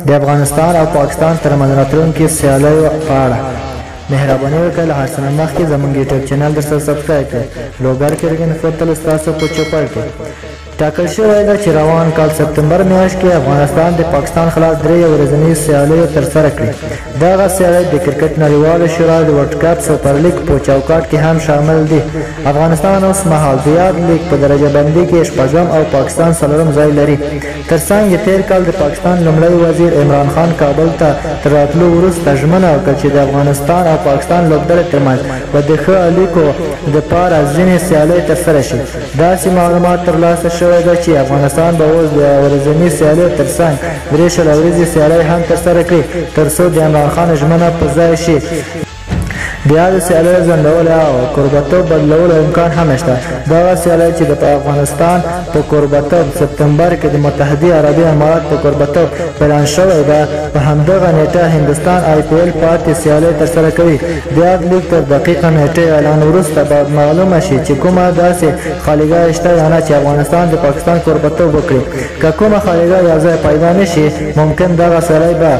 د افغانستان او پاکستان ترمنځ راتلونکې سیالیو په اړه مهرباني وکړئ له هر څه نه مخکې زموږ یوټیوب چینل درسره سبسکرایب کړئ. لوګر کې رګن تل ستاسو په چوپړ کې ټاکل شوی ده چې روان کال سپتمبر میاشت کې افغانستان د پاکستان خلاف 3 ورځنۍ سیالیو ترسره کړي. دغه سیالۍ د کرکټ نړیواله شورا د ورلډ کپ سوپر لیګ په چوکاټ کې هم شامل دي. افغانستان اوس مهال د یاد لیګ په درجه بندي کې شپږم او پاکستان څلورم ځای لري. ترڅنګ تیر کال د پاکستان لومړی وزیر عمران خان کابل ته تر راتلو وروسته ژمنه وکړه چې د افغانستان او پاکستان لوبډلې ترمنځ به د ښه اړیکو دپاره ځینې سیالۍ ترسره شي. داسې معلومات ترلاسه شوی ده چې افغانستان به اوس د ورځنۍ سیالیو ترڅنګ 3 شل ورځې سیالۍ هم ترسره کړي تر څو د عمران خان ژمنه په ځای شي. د یادو سیالیو ځنډول او کوربهتوب بدلولو امکان هم شته. دغه سیالۍ چې د افغانستان په کوربهتوب سپتمبر کې د متحده عربي امارات په کوربهتوب اعلان شوی ده، په همدغه نیټه هندوستان IPL پاتې سیالۍ ترسره کوي. د یاد لیګ تر دقیقه نیټې اعلان وروسته به معلومه شي چې کومه داسې خالیګاه شته یا نه چې افغانستان د پاکستان کوربهتوب وکړي. که کومه خالیګاه یا ځای پیدا نه شي، ممکن دغه سیالۍ به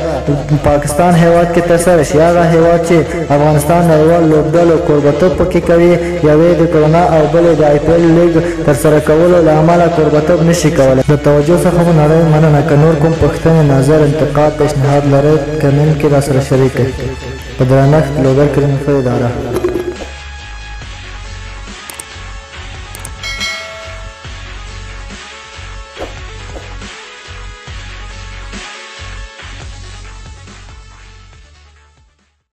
پاکستان هیواد کې ترسره شي. هغه هیواد چې افغانستان نړیوال لوبډلو کوربهتوب پکې کوي، یوې د کرونا او بلې د IPL لیګ ترسره کولو له امله کوربهتوب نشي کولی. د توجه څخه مو نړۍ مننه. که نور کوم پوښتنې، نظر، انتقاد، پیشنهاد لرئ کمنټ کې راسره شریک کړئ. په درنښت، لوګر کریم اداره.